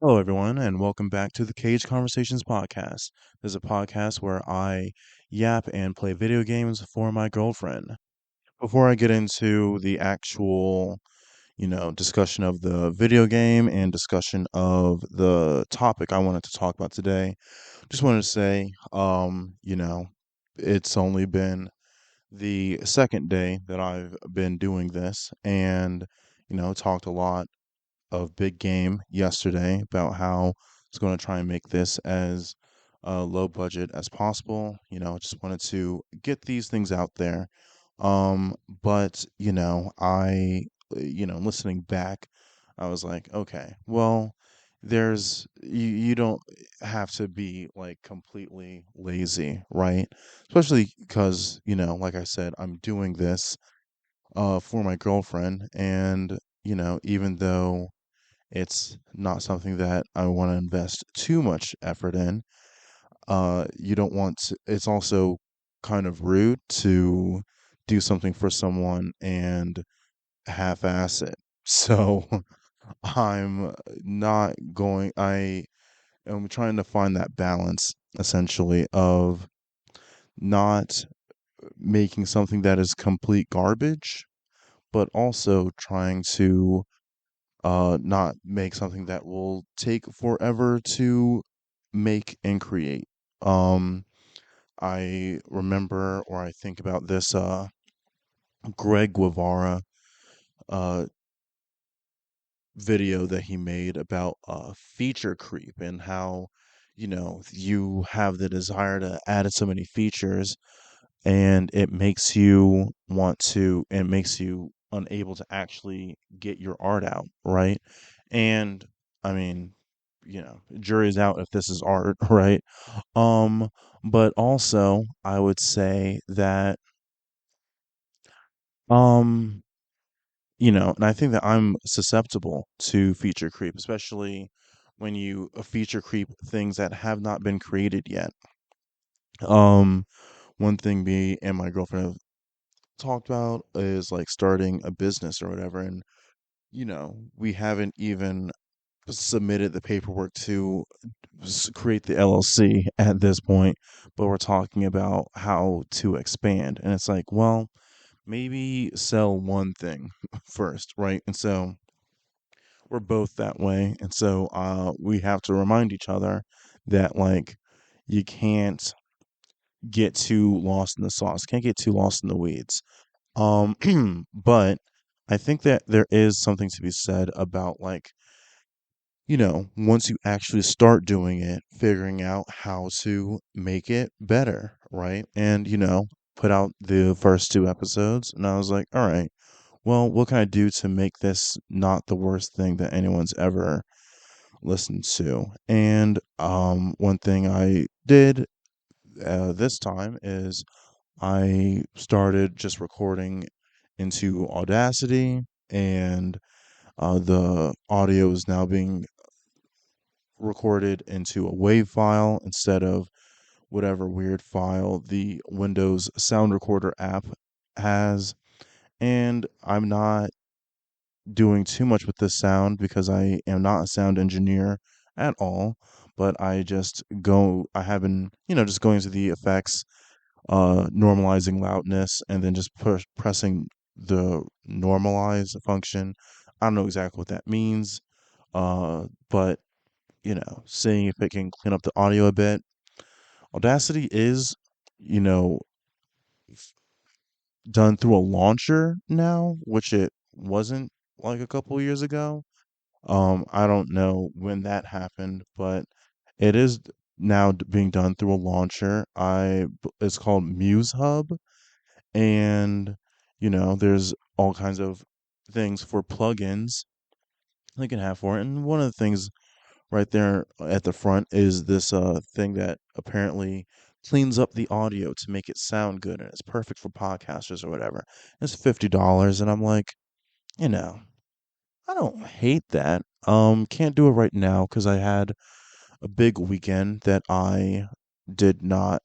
Hello, everyone, and welcome back to the Cage Conversations podcast. This is a podcast where I yap and play video games for my girlfriend. Before I get into the actual, discussion of the video game and discussion of the topic I wanted to talk about today, just wanted to say, it's only been the second day that I've been doing this, and talked a lot of Big Game yesterday about how it's going to try and make this as low budget as possible. Just wanted to get these things out there. But listening back, I was like, okay, well, you don't have to be like completely lazy, right? Especially because, like I said, I'm doing this for my girlfriend, and even though it's not something that I want to invest too much effort in. You don't want to, it's also kind of rude to do something for someone and half-ass it. So I'm not going, I am trying to find that balance essentially of not making something that is complete garbage, but also trying to not make something that will take forever to make and create. Um, I remember or I think about this Greg Guevara uh video that he made about feature creep and how you have the desire to add so many features and it makes you it makes you unable to actually get your art out, right? And I mean, jury's out if this is art, right? Um, but also I would say that um, and I think that I'm susceptible to feature creep, especially when you feature creep things that have not been created yet. Um, one thing me and my girlfriend have talked about is like starting a business or whatever, and we haven't even submitted the paperwork to create the LLC at this point, but we're talking about how to expand. And it's like, well, maybe sell one thing first, right? And so we're both that way. And so we have to remind each other that, like, you can't get too lost in the sauce, can't get too lost in the weeds. Um, but I think that there is something to be said about, like, once you actually start doing it, figuring out how to make it better, right? And, put out the first two episodes, and I was like, all right, well, what can I do to make this not the worst thing that anyone's ever listened to? And one thing I did this time is I started just recording into Audacity, and the audio is now being recorded into a WAV file instead of whatever weird file the Windows Sound Recorder app has. And I'm not doing too much with this sound because I am not a sound engineer at all. But I have been, just going to the effects, normalizing loudness, and then just pressing the normalize function. I don't know exactly what that means, but seeing if it can clean up the audio a bit. Audacity is, you know, done through a launcher now, which it wasn't like a couple years ago. I don't know when that happened, but it is now being done through a launcher. It's called Muse Hub, and there's all kinds of things for plugins they can have for it. And one of the things right there at the front is this thing that apparently cleans up the audio to make it sound good, and it's perfect for podcasters or whatever. It's $50, and I'm like, you know, I don't hate that. Can't do it right now because I had a big weekend that I did not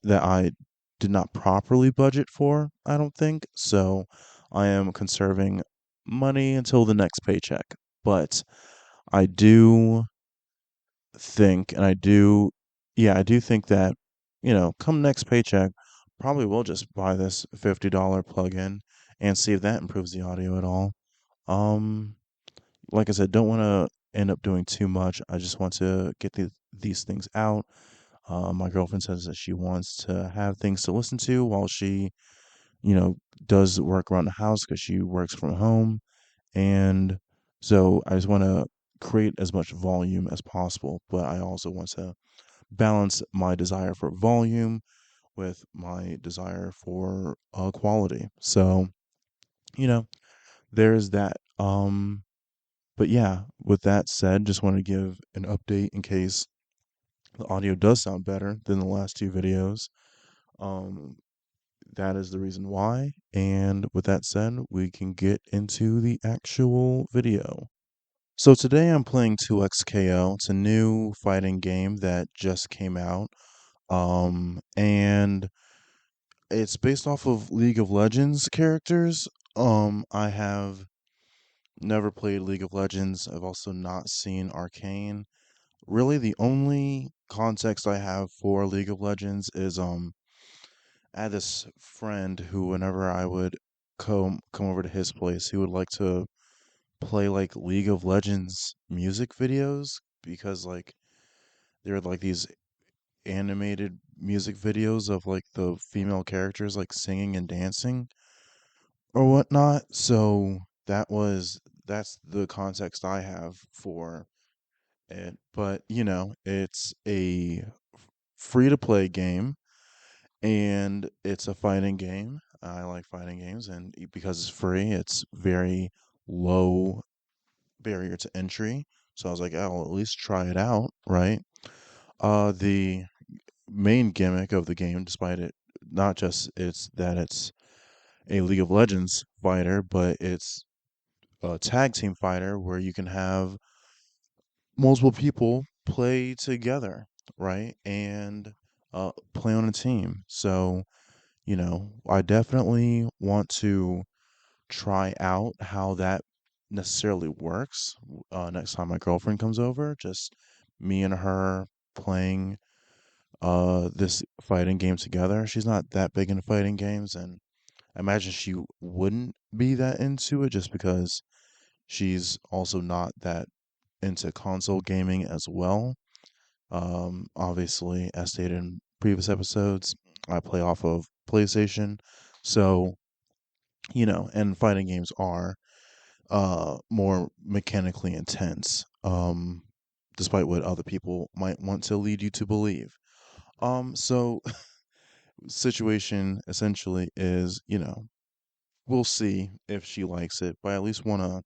properly budget for, I don't think. So I am conserving money until the next paycheck. But I do think, and I do, yeah, I do think that, come next paycheck, probably will just buy this $50 plugin and see if that improves the audio at all. Um, like I said, don't want to end up doing too much. I just want to get these things out. My girlfriend says that she wants to have things to listen to while she, you know, does work around the house because she works from home. And so I just want to create as much volume as possible, but I also want to balance my desire for volume with my desire for quality. So, you know, there's that. But yeah, with that said, just want to give an update in case the audio does sound better than the last two videos. Um, that is the reason why. And with that said, we can get into the actual video. So today I'm playing 2XKO. It's a new fighting game that just came out. And it's based off of League of Legends characters. I have never played League of Legends. I've also not seen Arcane. Really, the only context I have for League of Legends is I had this friend who, whenever I would come over to his place, he would like to play like League of Legends music videos because like they're like these animated music videos of like the female characters like singing and dancing or whatnot. So that's the context I have for it. But it's a free to play game and it's a fighting game. I like fighting games, and because it's free, it's very low barrier to entry. So I was like, I'll at least try it out, right? The main gimmick of the game, despite it not just it's that it's a League of Legends fighter, but it's a tag team fighter where you can have multiple people play together, right? And play on a team. So, I definitely want to try out how that necessarily works next time my girlfriend comes over. Just me and her playing this fighting game together. She's not that big into fighting games, and I imagine she wouldn't be that into it just because she's also not that into console gaming as well. Obviously, as stated in previous episodes, I play off of PlayStation, so and fighting games are more mechanically intense, despite what other people might want to lead you to believe. So situation essentially is, we'll see if she likes it, but I at least want to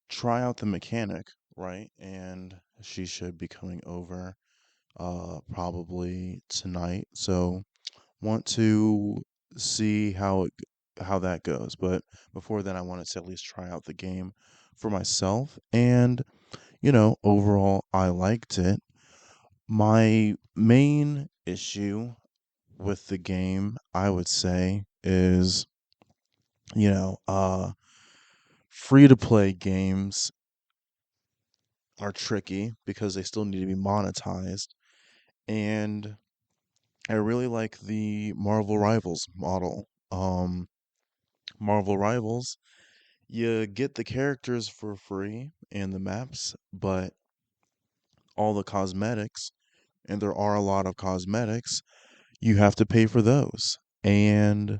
try out the mechanic, right? And she should be coming over probably tonight. So want to see how that goes. But before then I wanted to at least try out the game for myself and overall I liked it. My main issue with the game, I would say, is you know, uh free to play games are tricky because they still need to be monetized. And I really like the Marvel Rivals model. Marvel Rivals, you get the characters for free and the maps, but all the cosmetics, and there are a lot of cosmetics, you have to pay for those. And,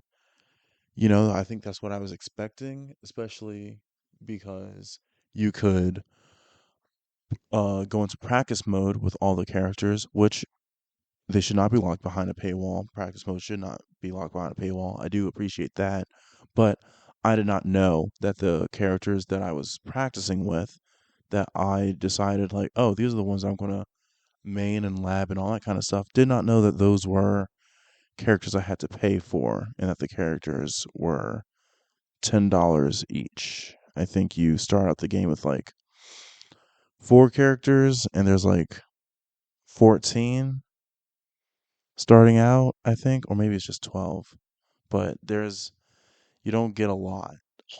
I think that's what I was expecting, especially because you could go into practice mode with all the characters, which they should not be locked behind a paywall. Practice mode should not be locked behind a paywall. I do appreciate that. But I did not know that the characters that I was practicing with, that I decided, like, oh, these are the ones I'm going to main and lab and all that kind of stuff, did not know that those were characters I had to pay for and that the characters were $10 each. I think you start out the game with like four characters and there's like 14 starting out, I think, or maybe it's just 12. But you don't get a lot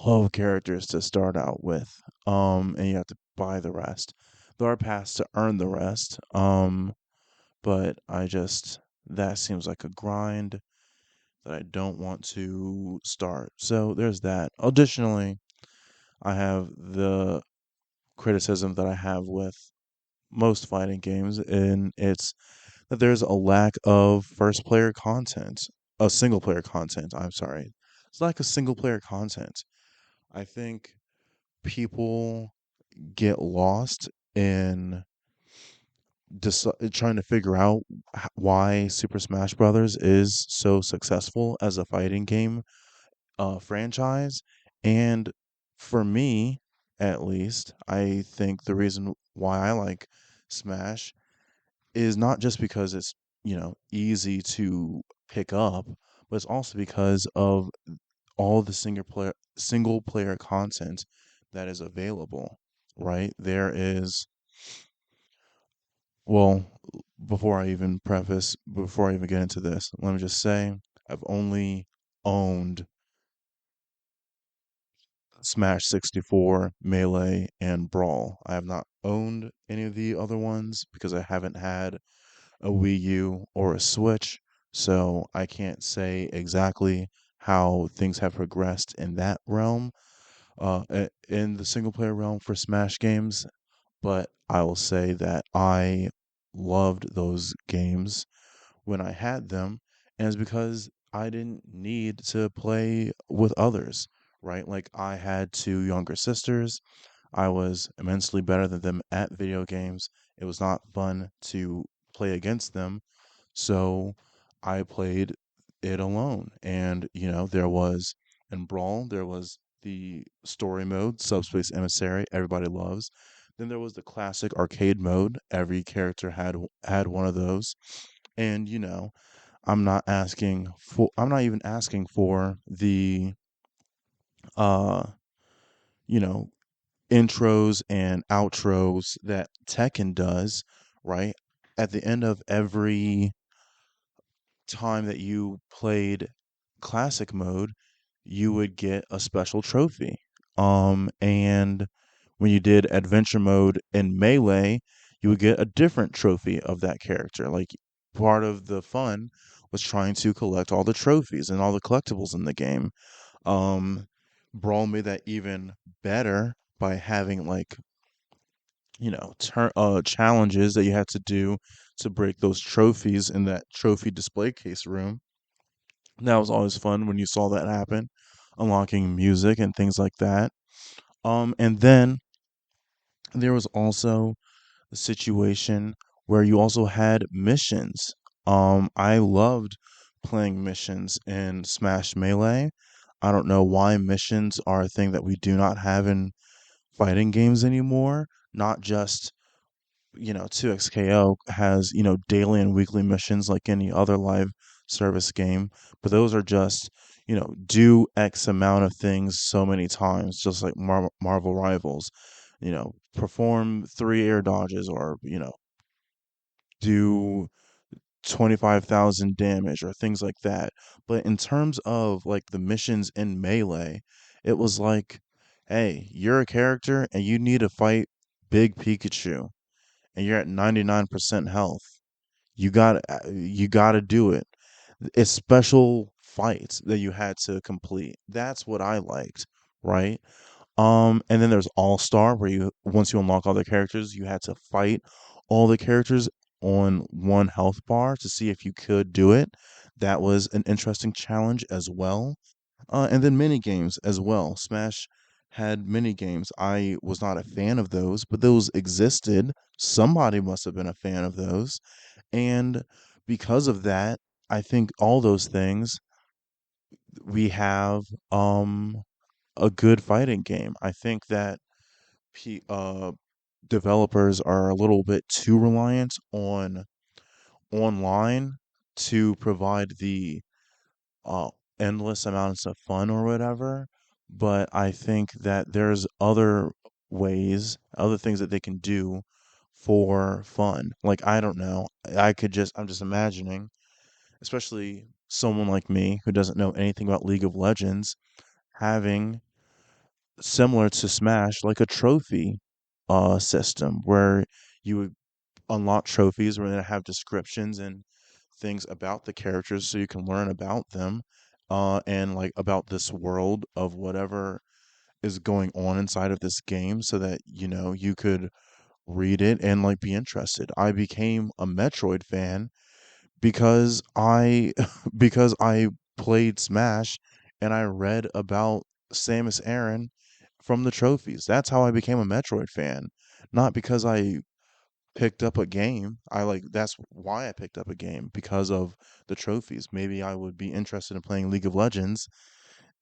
of characters to start out with. And you have to buy the rest. there are paths to earn the rest. But I just that seems like a grind that I don't want to start. So there's that. Additionally, I have the criticism that I have with most fighting games, and it's that there's a lack of first player content, single player content. I'm sorry. It's lack of single player content. I think people get lost in trying to figure out why Super Smash Brothers is so successful as a fighting game franchise. And for me, at least, I think the reason why I like Smash is not just because it's, easy to pick up, but it's also because of all the single player content that is available, right? Well, before I even get into this, let me just say I've only owned Smash 64, Melee, and Brawl. I have not owned any of the other ones because I haven't had a Wii U or a Switch, so I can't say exactly how things have progressed in that realm, in the single player realm for Smash games. But I will say that I loved those games when I had them, and it's because I didn't need to play with others, right? Like I had two younger sisters. I was immensely better than them at video games. It was not fun to play against them, so I played it alone. And, there was in Brawl, there was the story mode, Subspace Emissary, everybody loves. Then there was the classic arcade mode. Every character had one of those. And, I'm not even asking for the uh, you know, intros and outros that Tekken does, right? At the end of every time that you played classic mode, you would get a special trophy. And when you did adventure mode in Melee, you would get a different trophy of that character. Like part of the fun was trying to collect all the trophies and all the collectibles in the game. Um, Brawl made that even better by having like, challenges that you had to do to break those trophies in that trophy display case room. That was always fun when you saw that happen, unlocking music and things like that. And then there was also a situation where you also had missions. I loved playing missions in Smash Melee. I don't know why missions are a thing that we do not have in fighting games anymore. Not just 2XKO has, daily and weekly missions like any other live service game, but those are just, do X amount of things so many times, just like Marvel Rivals, perform 3 air dodges or, do 25,000 damage or things like that. But in terms of like the missions in Melee, it was like, hey, you're a character and you need to fight Big Pikachu and you're at 99% health. You got to do it. It's special fights that you had to complete. That's what I liked, right? And then there's All Star where you once you unlock all the characters, you had to fight all the characters on one health bar to see if you could do it. That was an interesting challenge as well. And then mini games as well. Smash had mini games. I was not a fan of those, but those existed. Somebody must have been a fan of those. And because of that, I think all those things we have a good fighting game. I think that P developers are a little bit too reliant on online to provide the uh, endless amounts of fun or whatever. But I think that there's other things that they can do for fun. Like, I don't know. I'm just imagining, especially someone like me who doesn't know anything about League of Legends, having similar to Smash, like a trophy system where you would unlock trophies where they have descriptions and things about the characters so you can learn about them and like about this world of whatever is going on inside of this game so that you could read it and like be interested. I became a Metroid fan because I because I played Smash and I read about Samus Aran from the trophies. That's how I became a Metroid fan. Not because I picked up a game. That's why I picked up a game because of the trophies. Maybe I would be interested in playing League of Legends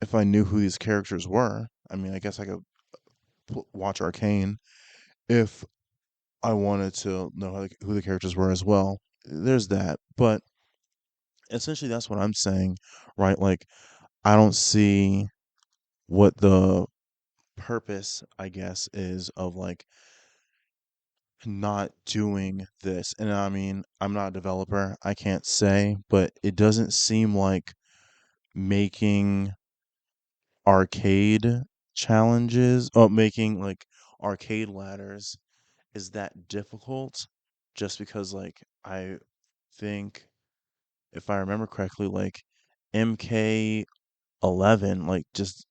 if I knew who these characters were. I mean, I guess I could watch Arcane if I wanted to know who the characters were as well. There's that. But essentially that's what I'm saying, right? Like I don't see what the purpose, I guess, is of like not doing this. And I mean, I'm not a developer, I can't say, but it doesn't seem like making arcade challenges or making like arcade ladders is that difficult just because like I think if I remember correctly like MK11 like just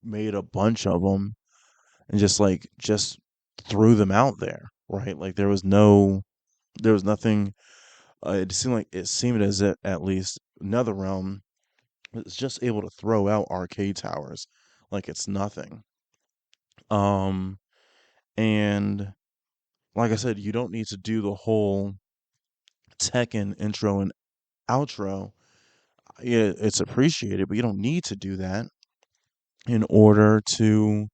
made a bunch of them and just threw them out there, right? Like there was nothing. It seemed as if at least NetherRealm was just able to throw out arcade towers like it's nothing. Um, and like I said, you don't need to do the whole Tekken intro and outro. Yeah, it's appreciated, but you don't need to do that in order to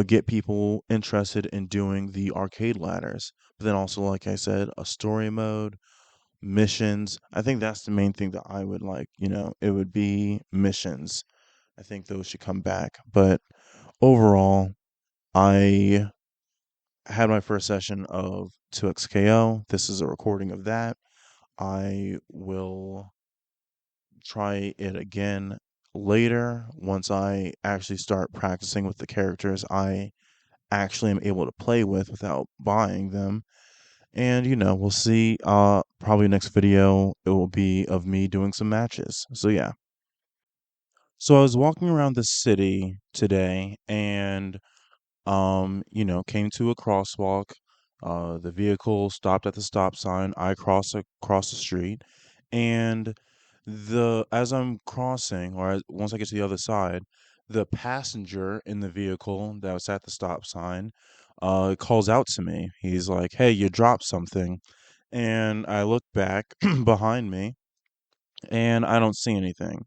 get people interested in doing the arcade ladders. But then also, like I said, a story mode, missions. I think that's the main thing that I would like. It would be missions. I think those should come back. But overall, I had my first session of 2XKO. This is a recording of that. I will try it again later once I actually start practicing with the characters I actually am able to play with without buying them. And we'll see. Probably next video it will be of me doing some matches. So yeah. So I was walking around the city today and came to a crosswalk. The vehicle stopped at the stop sign. I across the street, and the as I'm crossing, once I get to the other side, the passenger in the vehicle that was at the stop sign, calls out to me. He's like, "Hey, you dropped something," and I look back behind me, and I don't see anything.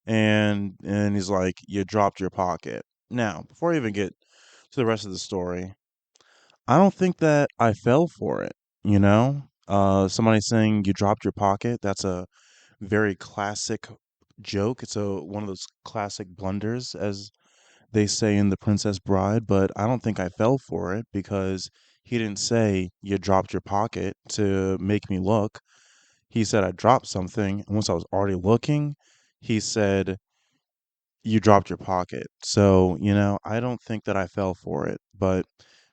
And he's like, "You dropped your pocket." Now, before I even get to the rest of the story, I don't think that I fell for it, you know? Somebody saying you dropped your pocket, that's a very classic joke. It's a one of those classic blunders, as they say in The Princess Bride, but I don't think I fell for it because he didn't say you dropped your pocket to make me look. He said I dropped something, and once I was already looking, he said you dropped your pocket. So, I don't think that I fell for it, but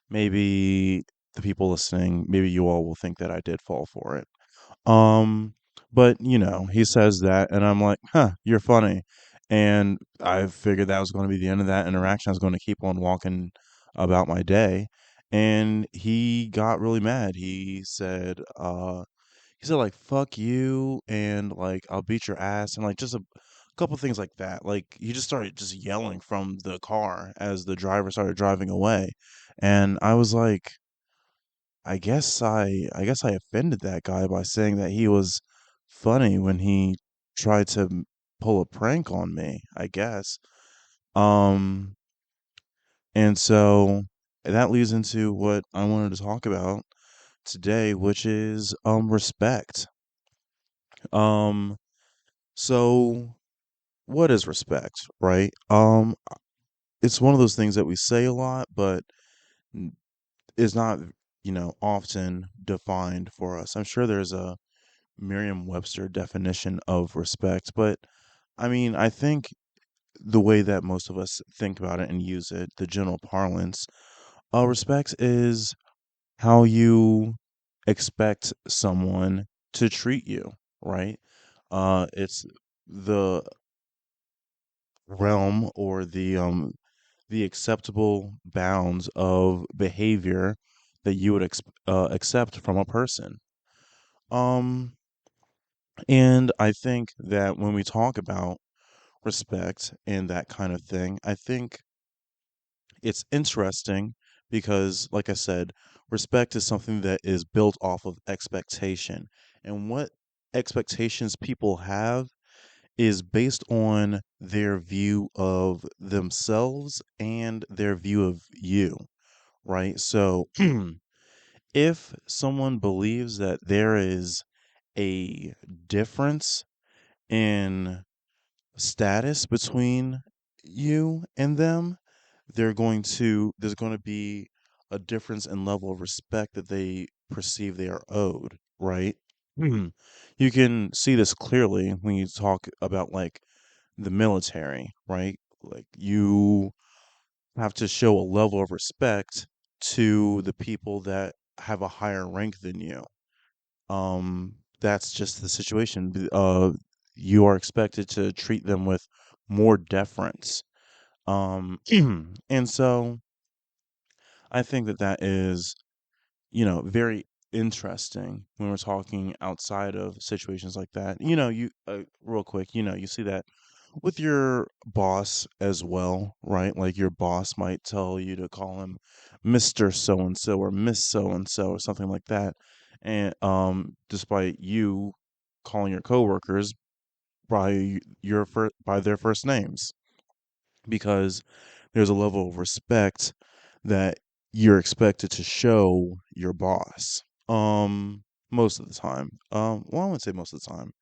maybe the people listening, maybe you all will think that I did fall for it. Um, but he says that, and I'm like, huh, you're funny. And I figured that was going to be the end of that interaction. I was going to keep on walking about my day. And he got really mad. He said like fuck you and like I'll beat your ass and like just a couple things like that. Like he just started just yelling from the car as the driver started driving away. And I was like, I guess I offended that guy by saying that he was funny when he tried to pull a prank on me, I guess. Um and so that leads into what I wanted to talk about today, which is respect. Um so what is respect, right? It's one of those things that we say a lot, but is not, often defined for us. I'm sure there's a Merriam-Webster definition of respect, but I mean, I think the way that most of us think about it and use it, the general parlance, Respect is how you expect someone to treat you, right? It's the realm or the acceptable bounds of behavior that you would accept from a person. Um, and I think that when we talk about respect and that kind of thing, I think it's interesting because, like I said, respect is something that is built off of expectation. And what expectations people have is based on their view of themselves and their view of you, right? So if someone believes that there is a difference in status between you and them, there's going to be a difference in level of respect that they perceive they are owed, right? Mhm. You can see this clearly when you talk about like the military, right? Like you have to show a level of respect to the people that have a higher rank than you. That's just the situation. You are expected to treat them with more deference. And so I think that that is, very interesting when we're talking outside of situations like that. You real quick, you see that with your boss as well, right? Like your boss might tell you to call him Mr. So and so or Miss So and so or something like that. And despite you calling your coworkers by by their first names because there's a level of respect that you're expected to show your boss. Most of the time. Well, I wouldn't say most of the time.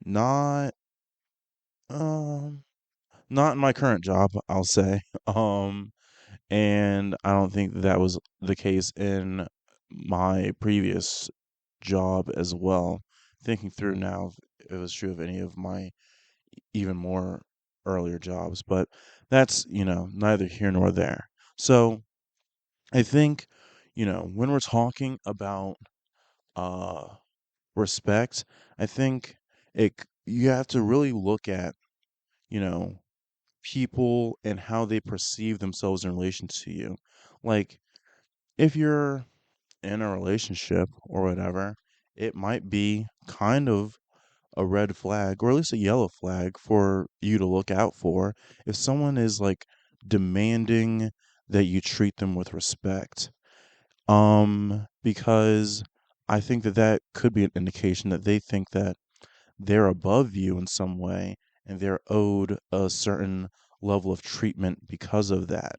Not um not in my current job, I'll say. Um and I don't think that was the case in my previous job as well. Thinking through now if it was true of any of my even more earlier jobs, but that's, neither here nor there. So, I think, when we're talking about uh respect, I think you have to really look at, you know, people and how they perceive themselves in relation to you. Like if you're in a relationship or whatever, it might be kind of a red flag or at least a yellow flag for you to look out for if someone is like demanding that you treat them with respect. Because I think that that could be an indication that they think that they're above you in some way and they're owed a certain level of treatment because of that.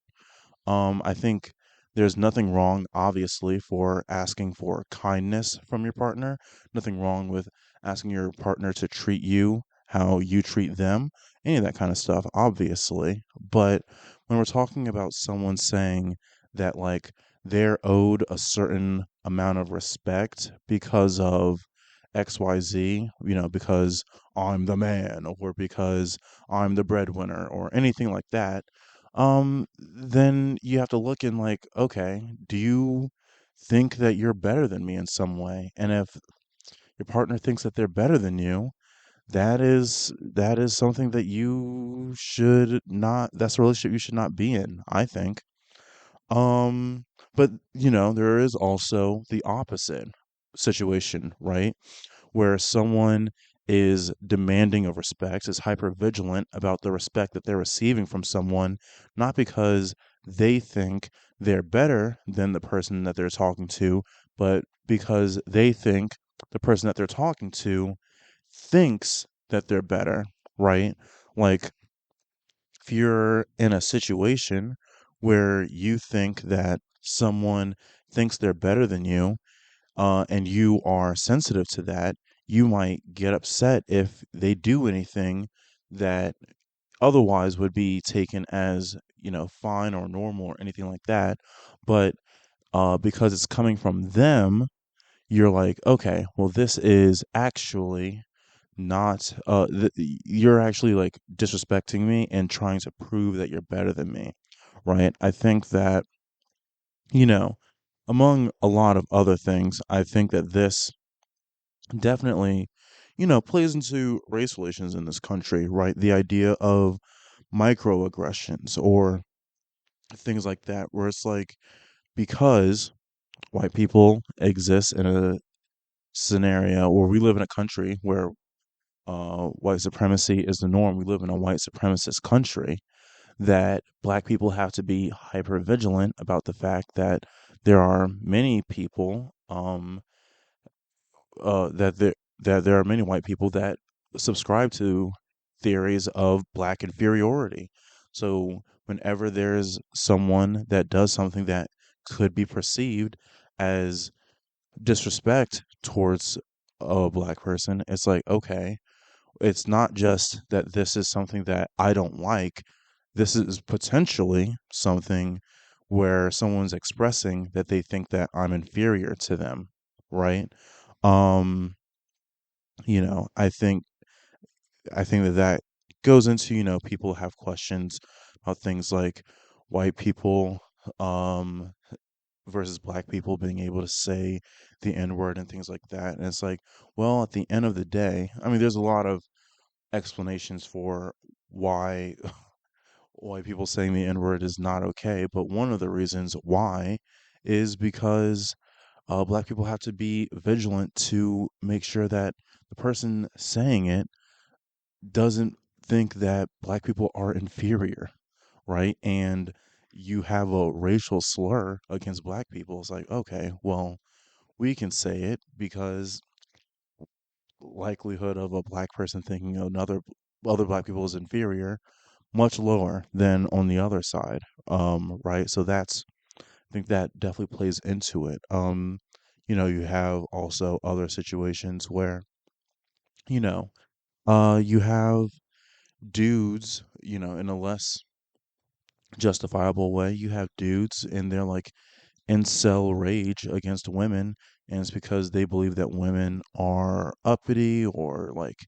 I think there's nothing wrong, obviously, for asking for kindness from your partner. Nothing wrong with asking your partner to treat you how you treat them, any of that kind of stuff, obviously. But when we're talking about someone saying that, like, they're owed a certain amount of respect because of XYZ, because I'm the man or because I'm the breadwinner or anything like that, then you have to look in like, okay, do you think that you're better than me in some way? And if your partner thinks that they're better than you, that is something that you should not that's a relationship you should not be in, I think. Um, but there is also the opposite situation, right? Where someone is demanding of respect, is hyper vigilant about the respect that they're receiving from someone, not because they think they're better than the person that they're talking to, but because they think the person that they're talking to thinks that they're better, right? Like, if you're in a situation where you think that someone thinks they're better than you, and you are sensitive to that, you might get upset if they do anything that otherwise would be taken as, fine or normal or anything like that. But because it's coming from them, you're like, okay, well, this is actually not, you're actually like disrespecting me and trying to prove that you're better than me, right? I think that you know, among a lot of other things, I think that this definitely, plays into race relations in this country, right? The idea of microaggressions or things like that, where it's like, because white people exist in a scenario, or we live in a country where white supremacy is the norm, we live in a white supremacist country, that black people have to be hyper vigilant about the fact that there are many people that there are many white people that subscribe to theories of black inferiority. So whenever there's someone that does something that could be perceived as disrespect towards a black person, it's like, okay, it's not just that this is something that I don't like. This is potentially something where someone's expressing that they think that I'm inferior to them, right? Um, I think that that goes into, people have questions about things like white people um versus black people being able to say the N word and things like that. And it's like, well, at the end of the day, I mean, there's a lot of explanations for why white people saying the N word is not okay, but one of the reasons why is because black people have to be vigilant to make sure that the person saying it doesn't think that black people are inferior, right? And you have a racial slur against black people. It's like, okay, well, we can say it because likelihood of a black person thinking another other black people is inferior much lower than on the other side, right? So that's, I think that definitely plays into it. You have also other situations where, you know you have dudes, in a less justifiable way, you have dudes in their like incel rage against women, and it's because they believe that women are uppity, or like,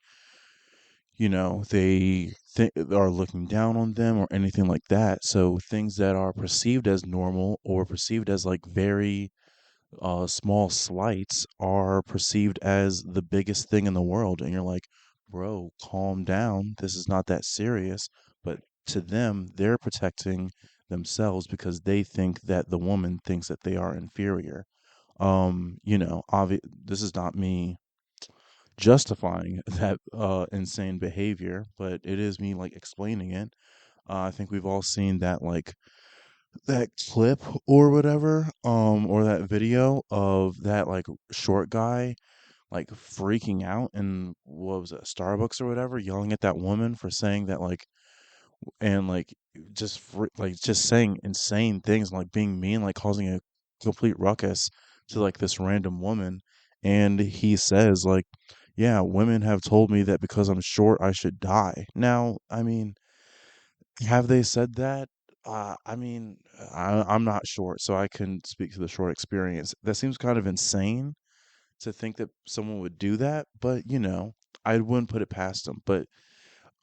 they are looking down on them or anything like that. So things that are perceived as normal or perceived as like very small slights are perceived as the biggest thing in the world. And you're like, bro, calm down. This is not that serious. But to them, they're protecting themselves because they think that the woman thinks that they are inferior. This is not me justifying that insane behavior, but it is me like explaining it. I think we've all seen that like that clip or whatever, or that video of that like short guy like freaking out in, what was it, Starbucks or whatever, yelling at that woman for saying that like, and like just saying insane things, like being mean, like causing a complete ruckus to like this random woman. And he says like, yeah, women have told me that because I'm short I should die. Now, I mean, have they said that? I mean, I'm not short, so I can speak to the short experience. That seems kind of insane to think that someone would do that, but I wouldn't put it past them. But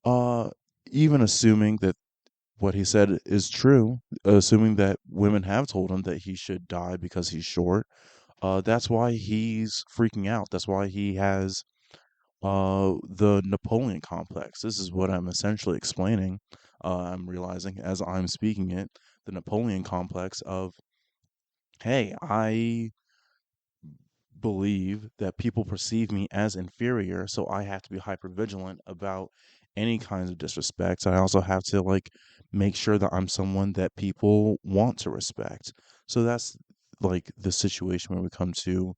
uh, even assuming that what he said is true, assuming that women have told him that he should die because he's short, that's why he's freaking out. That's why he has the Napoleon complex. This is what I'm essentially explaining. I'm realizing as I'm speaking it, the Napoleon complex of, hey, I believe that people perceive me as inferior, so I have to be hyper vigilant about any kinds of disrespect. I also have to like make sure that I'm someone that people want to respect. So that's like the situation where we come to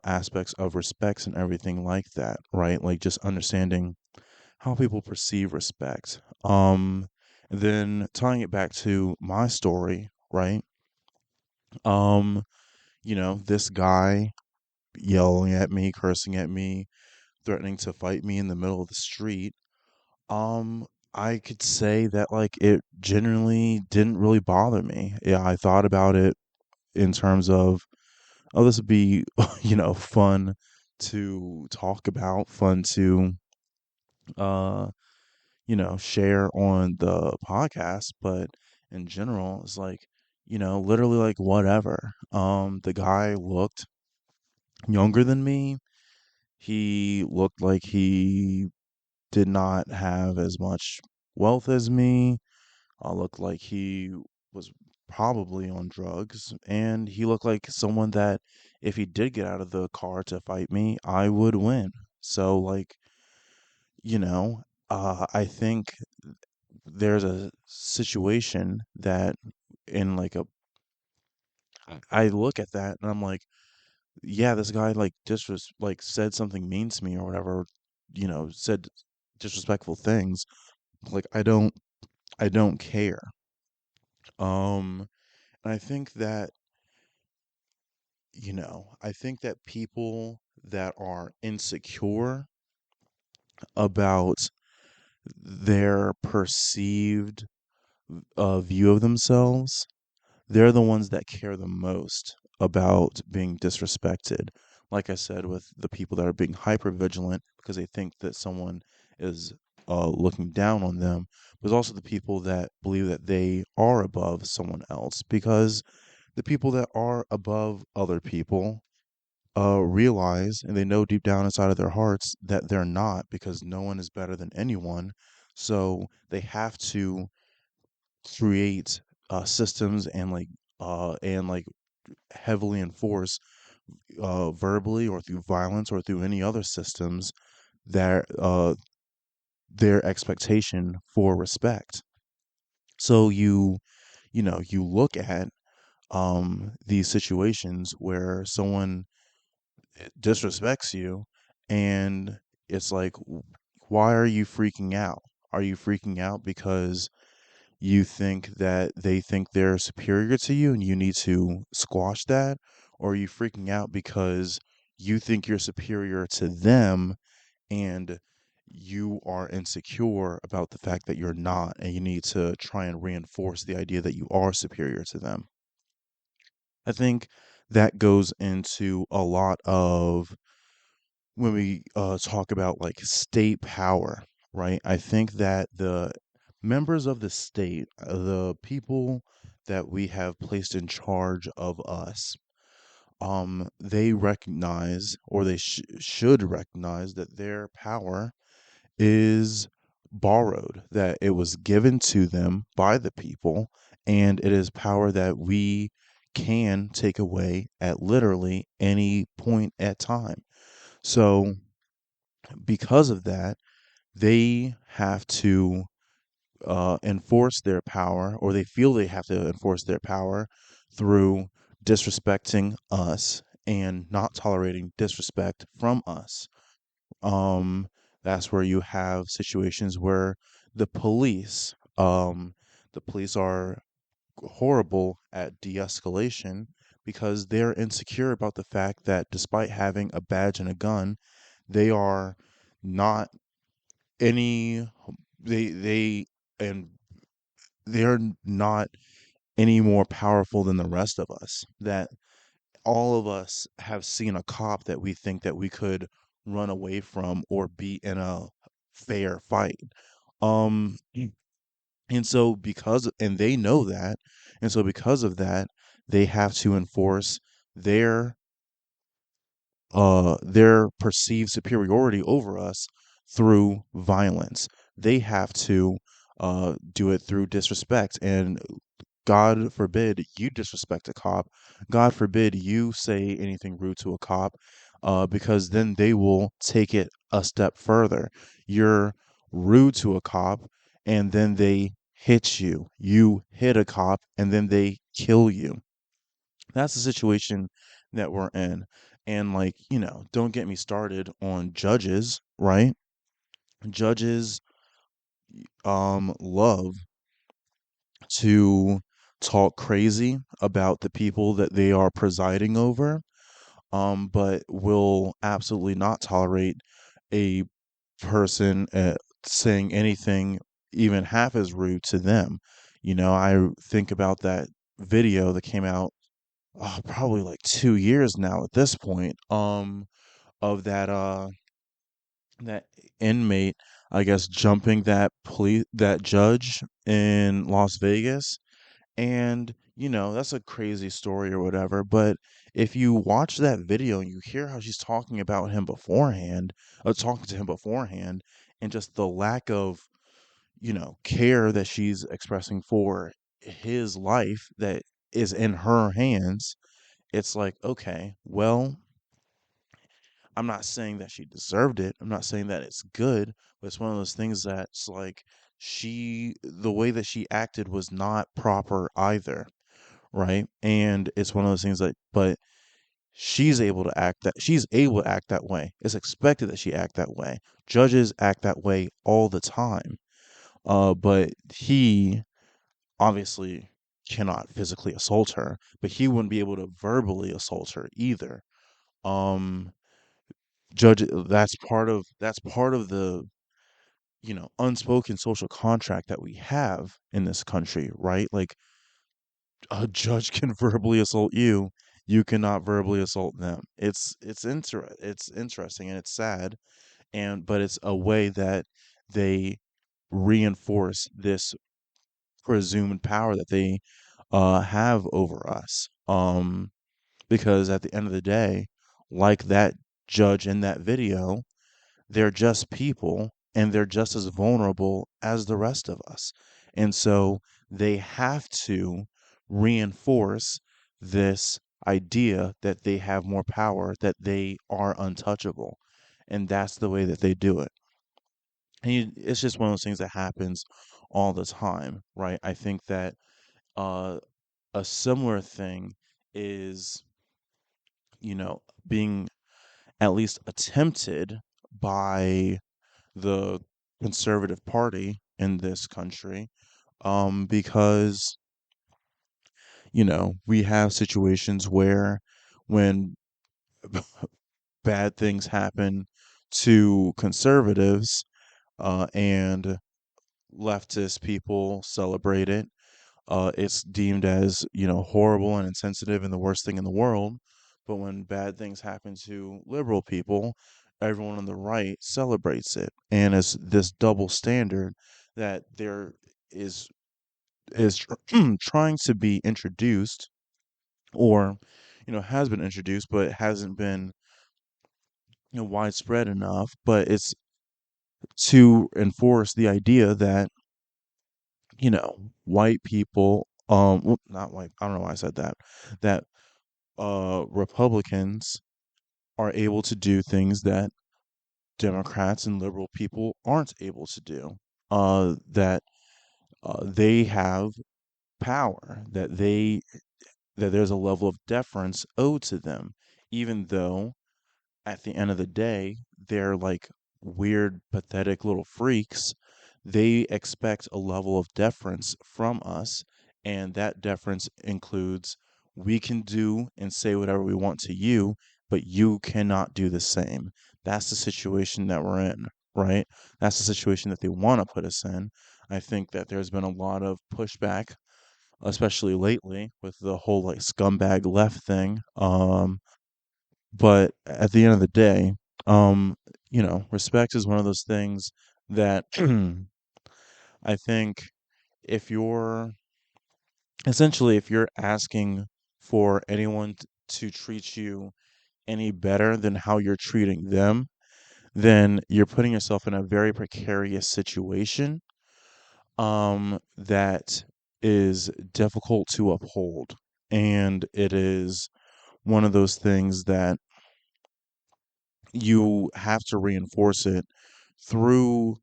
aspects of respects and everything like that, right? Like just understanding how people perceive respect. And then tying it back to my story, right? Um, this guy yelling at me, cursing at me, threatening to fight me in the middle of the street. Um, I could say that like it genuinely didn't really bother me. Yeah, I thought about it in terms of, oh, this would be, fun to talk about, fun to uh share on the podcast, but in general, it's like, literally like whatever. The guy looked younger than me. He looked like he did not have as much wealth as me. Looked like he was probably on drugs, and he looked like someone that if he did get out of the car to fight me, I would win. So like, you know, I think there's a situation that in like a I look at that and I'm like, yeah, this guy like like said something mean to me or whatever, said disrespectful things. Like I don't care. And I think that people that are insecure about their perceived view of themselves, they're the ones that care the most about being disrespected. Like I said, with the people that are being hyper vigilant because they think that someone is looking down on them, but also the people that believe that they are above someone else because the people that are above other people realize and they know deep down inside of their hearts that they're not because no one is better than anyone. So they have to create systems and heavily enforce verbally or through violence or through any other systems their expectation for respect. So you look at these situations where someone disrespects you and it's like why are you freaking out? Are you freaking out because you think that they think they're superior to you and you need to squash that? Or are you freaking out because you think you're superior to them and you are insecure about the fact that you're not and you need to try and reinforce the idea that you are superior to them? I think that goes into a lot of when we talk about like state power, right? I think that the members of the state, the people that we have placed in charge of us, they recognize or they should recognize that their power is borrowed, that it was given to them by the people, and it is power that we can take away at literally any point at time. So, because of that, they have to enforce their power, or they feel they have to enforce their power through disrespecting us and not tolerating disrespect from us. Um, that's where you have situations where the police, um, the police are horrible at de-escalation because they're insecure about the fact that despite having a badge and a gun, they are not any they and they're not any more powerful than the rest of us. That all of us have seen a cop that we think that we could run away from or beat in a fair fight. Um and so and they know that, and so because of that, they have to enforce their their perceived superiority over us through violence. They have to do it through disrespect. And God forbid you disrespect a cop. God forbid you say anything rude to a cop, because then they will take it a step further. You're rude to a cop, and then they hit you. You hit a cop, and then they kill you. That's the situation that we're in. And like, don't get me started on judges, right? Judges love to talk crazy about the people that they are presiding over, but will absolutely not tolerate a person saying anything even half as rude to them. I think about that video that came out probably like 2 years now at this point, of that inmate, I guess, jumping that judge in Las Vegas. And, that's a crazy story or whatever. But if you watch that video and you hear how she's talking about him beforehand, talking to him beforehand, and just the lack of, care that she's expressing for his life that is in her hands, it's like, okay, well, I'm not saying that she deserved it. I'm not saying that it's good, but it's one of those things that's like the way that she acted was not proper either, right? And it's one of those things that, but she's able to act that way. It's expected that she act that way. Judges act that way all the time. But he obviously cannot physically assault her, but he wouldn't be able to verbally assault her either. Um, judge that's part of the unspoken social contract that we have in this country, right? Like a judge can verbally assault you, you cannot verbally assault them. It's interesting and it's sad, and but it's a way that they reinforce this presumed power that they have over us. Because at the end of the day, like that judge in that video, they're just people and they're just as vulnerable as the rest of us. And so they have to reinforce this idea that they have more power, that they are untouchable. And that's the way that they do it. And it's just one of those things that happens all the time, right? I think that uh, a similar thing is, being at least attempted by the conservative party in this country, because we have situations where when bad things happen to conservatives, and leftist people celebrate it, it's deemed as horrible and insensitive and the worst thing in the world. But when bad things happen to liberal people, everyone on the right celebrates it, and it's this double standard that there is trying to be introduced, or has been introduced but hasn't been widespread enough. But it's to enforce the idea that white people, well, not white, I don't know why I said that, that Republicans are able to do things that Democrats and liberal people aren't able to do. That they have power, that there's a level of deference owed to them, even though at the end of the day, they're like weird, pathetic little freaks. They expect a level of deference from us, and that deference includes we can do and say whatever we want to you, but you cannot do the same. That's the situation that we're in, right? That's the situation that they want to put us in. I think that there's been a lot of pushback, especially lately, with the whole like scumbag left thing. But at the end of the day, respect is one of those things that I think if you're if you're asking for anyone to treat you any better than how you're treating them, then you're putting yourself in a very precarious situation, that is difficult to uphold. And it is one of those things that you have to reinforce it through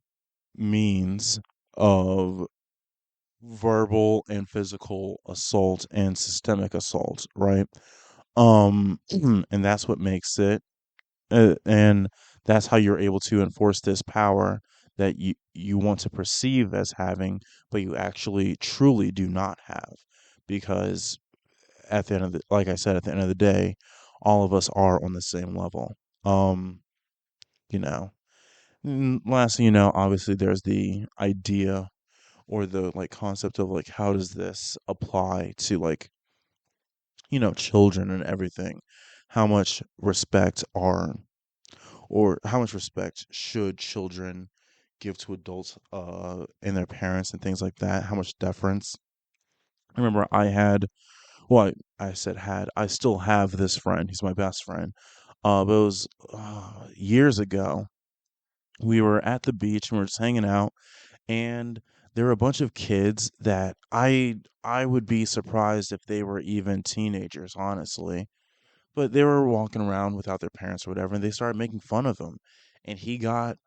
means of verbal and physical assault and systemic assault, right? And that's what makes it, and that's how you're able to enforce this power that you want to perceive as having, but you actually truly do not have, because at the end of the, like I said, at the end of the day, all of us are on the same level. Um, you know, lastly, obviously there's the idea or the like concept of like how does this apply to like children and everything. How much respect are or how much respect should children give to adults and their parents and things like that? How much deference? I remember I had, well, I said had, I still have this friend. He's my best friend. But it was years ago. We were at the beach and we were just hanging out, and there were a bunch of kids that I would be surprised if they were even teenagers, honestly. But they were walking around without their parents or whatever, and they started making fun of him, and he got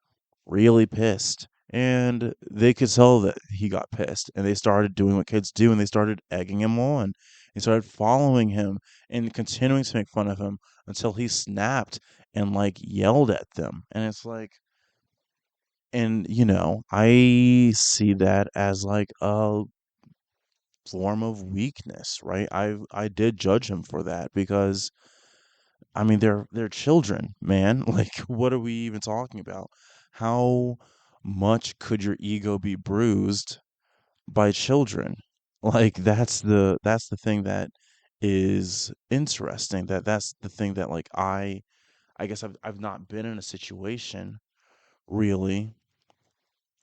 really pissed. And they could tell that he got pissed, and they started doing what kids do, and they started egging him on. They started following him and continuing to make fun of him until he snapped and like yelled at them. And it's like, and I see that as like a form of weakness, right? I did judge him for that because I mean they're children, man. Like what are we even talking about? How much could your ego be bruised by children? Like that's the thing that is interesting. That's the thing that like I guess I've not been in a situation really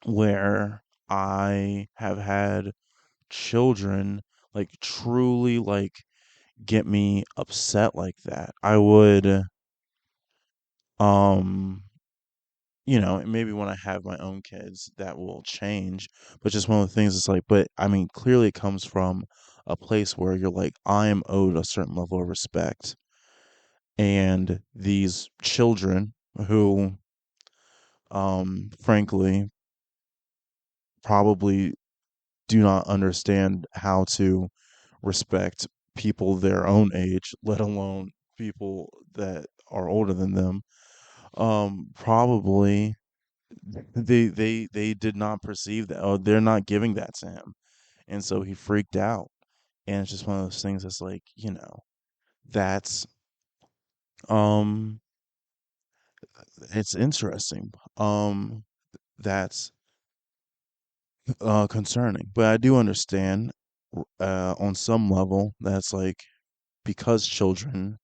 where I have had children like truly like get me upset like that. I would um maybe when I have my own kids that will change, but just one of the things is like, but I mean clearly it comes from a place where you're like I am owed a certain level of respect, and these children who frankly probably do not understand how to respect people their own age, let alone people that are older than them. Probably they did not perceive that. Oh, they're not giving that to him, and so he freaked out. And it's just one of those things that's like, that's um, it's interesting. That's concerning, but I do understand on some level that's like because children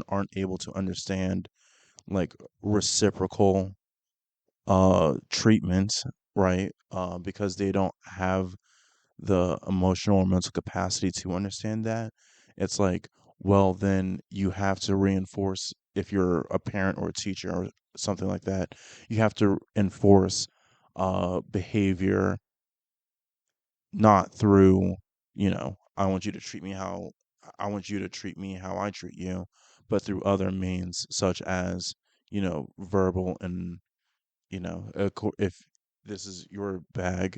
aren't able to understand like reciprocal treatment, right? Because they don't have the emotional or mental capacity to understand that. It's like, well, then you have to reinforce, if you're a parent or a teacher or something like that, you have to enforce behavior, not through, I want you to treat me how I treat you, but through other means such as, verbal and, if this is your bag,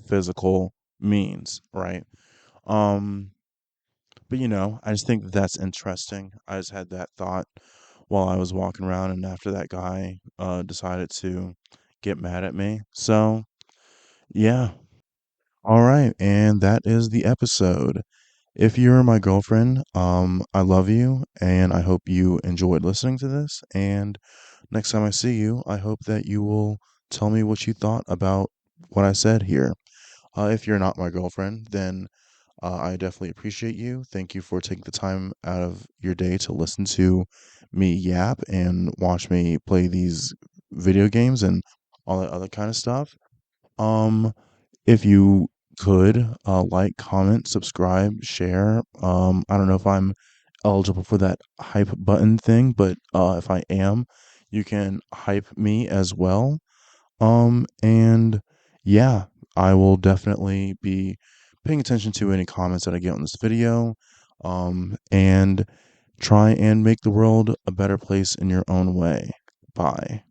physical means, right? Um, but I just think that that's interesting. I just had that thought while I was walking around, and after that guy decided to get mad at me. So, yeah. All right, and that is the episode. If you're my girlfriend, I love you and I hope you enjoyed listening to this. And next time I see you, I hope that you will tell me what you thought about what I said here. If you're not my girlfriend, then I definitely appreciate you. Thank you for taking the time out of your day to listen to me yap and watch me play these video games and all that other kind of stuff. Um, if you could like, comment, subscribe, share. I don't know if I'm eligible for that hype button thing, but if I am, you can hype me as well. And yeah, I will definitely be paying attention to any comments that I get on this video. And try and make the world a better place in your own way. Bye.